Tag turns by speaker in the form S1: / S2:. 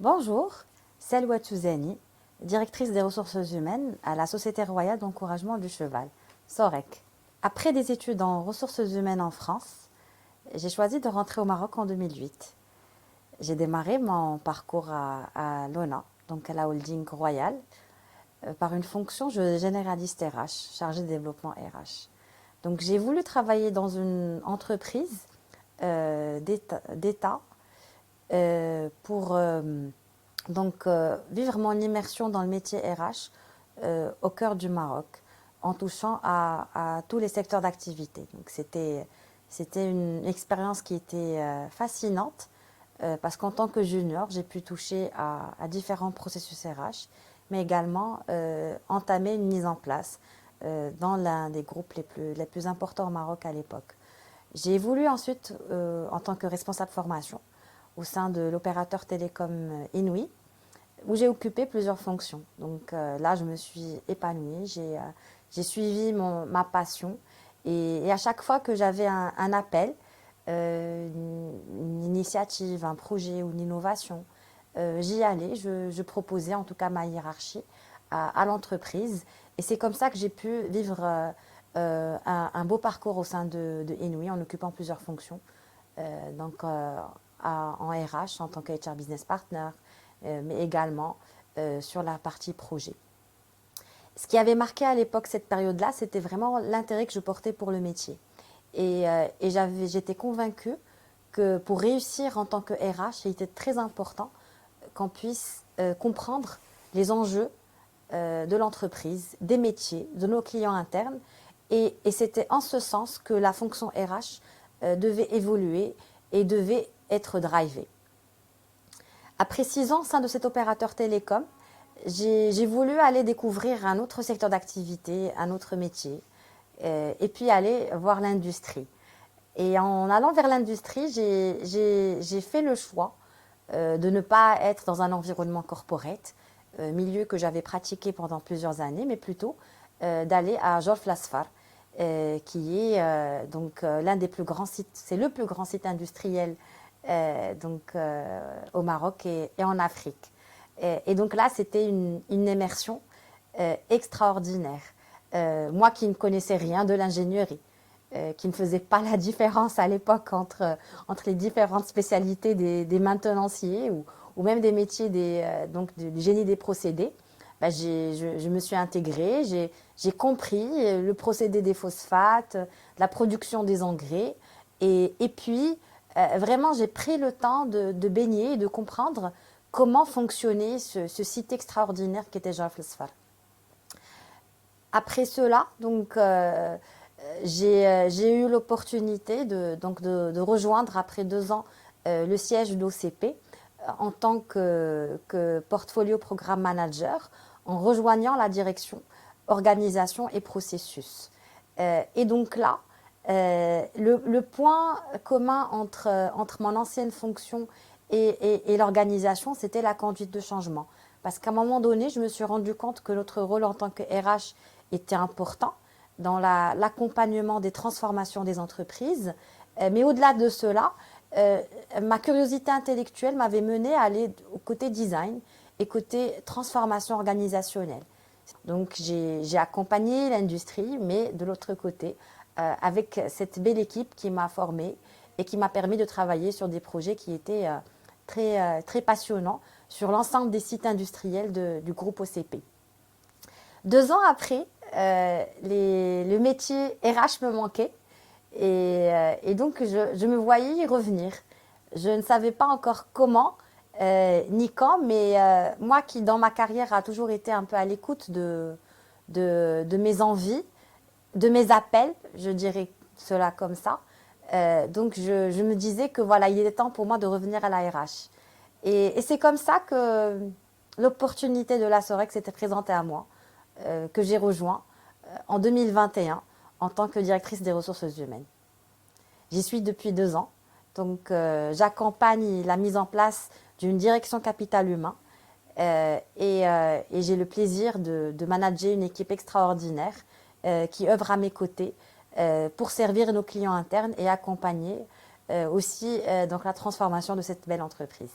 S1: Bonjour, Selwa Touzani, directrice des ressources humaines à la Société royale d'encouragement du cheval, SOREC. Après des études en ressources humaines en France, j'ai choisi de rentrer au Maroc en 2008. J'ai démarré mon parcours à l'ONA, donc à la holding royale, par une fonction généraliste RH, chargée de développement RH. Donc j'ai voulu travailler dans une entreprise d'État pour vivre mon immersion dans le métier RH au cœur du Maroc, en touchant à tous les secteurs d'activité. Donc c'était une expérience qui était fascinante parce qu'en tant que junior, j'ai pu toucher à différents processus RH, mais également entamer une mise en place dans l'un des groupes les plus importants au Maroc à l'époque. J'ai évolué ensuite en tant que responsable formation au sein de l'opérateur télécom Inouï, où j'ai occupé plusieurs fonctions. Donc là, je me suis épanouie, j'ai suivi ma passion et à chaque fois que j'avais un appel, une initiative, un projet ou une innovation, j'y allais, je proposais en tout cas ma hiérarchie à l'entreprise et c'est comme ça que j'ai pu vivre un beau parcours au sein de Inouï en occupant plusieurs fonctions. En RH en tant que HR Business Partner, mais également sur la partie projet. Ce qui avait marqué à l'époque cette période-là, c'était vraiment l'intérêt que je portais pour le métier. Et j'étais convaincue que pour réussir en tant que RH, il était très important qu'on puisse comprendre les enjeux de l'entreprise, des métiers, de nos clients internes. Et c'était en ce sens que la fonction RH devait évoluer et devait être drivée. Après 6 ans au sein de cet opérateur télécom, j'ai voulu aller découvrir un autre secteur d'activité, un autre métier, et puis aller voir l'industrie. Et en allant vers l'industrie, j'ai fait le choix de ne pas être dans un environnement corporate, milieu que j'avais pratiqué pendant plusieurs années, mais plutôt d'aller à Jorf Lasfar, qui est l'un des plus grands sites, c'est le plus grand site industriel au Maroc et en Afrique. Et donc là, c'était une immersion extraordinaire. Moi qui ne connaissais rien de l'ingénierie, qui ne faisait pas la différence à l'époque entre les différentes spécialités des maintenanciers ou même des métiers du génie des procédés, je me suis intégrée, j'ai compris le procédé des phosphates, la production des engrais, et puis vraiment j'ai pris le temps de baigner et de comprendre comment fonctionnait ce site extraordinaire qui était Jorf Lasfar. Après cela, j'ai eu l'opportunité de rejoindre après 2 ans le siège d'OCP en tant que portfolio programme manager en rejoignant la direction organisation et processus. Et donc là, le point commun entre mon ancienne fonction et l'organisation, c'était la conduite de changement. Parce qu'à un moment donné, je me suis rendu compte que notre rôle en tant que RH était important dans l'accompagnement des transformations des entreprises. Mais au-delà de cela, ma curiosité intellectuelle m'avait menée à aller au côté design et côté transformation organisationnelle. Donc j'ai accompagné l'industrie, mais de l'autre côté, avec cette belle équipe qui m'a formée et qui m'a permis de travailler sur des projets qui étaient très passionnants sur l'ensemble des sites industriels du groupe OCP. 2 ans après, le métier RH me manquait et donc je me voyais y revenir. Je ne savais pas encore comment ni quand, mais moi qui dans ma carrière a toujours été un peu à l'écoute de mes envies, de mes appels, je dirais cela comme ça. Donc je me disais que voilà, il était temps pour moi de revenir à la RH. Et c'est comme ça que l'opportunité de la SOREC s'était présentée à moi, que j'ai rejoint en 2021 en tant que directrice des ressources humaines. J'y suis depuis 2 ans, donc j'accompagne la mise en place d'une direction capital humain et j'ai le plaisir de manager une équipe extraordinaire qui œuvre à mes côtés pour servir nos clients internes et accompagner aussi la transformation de cette belle entreprise.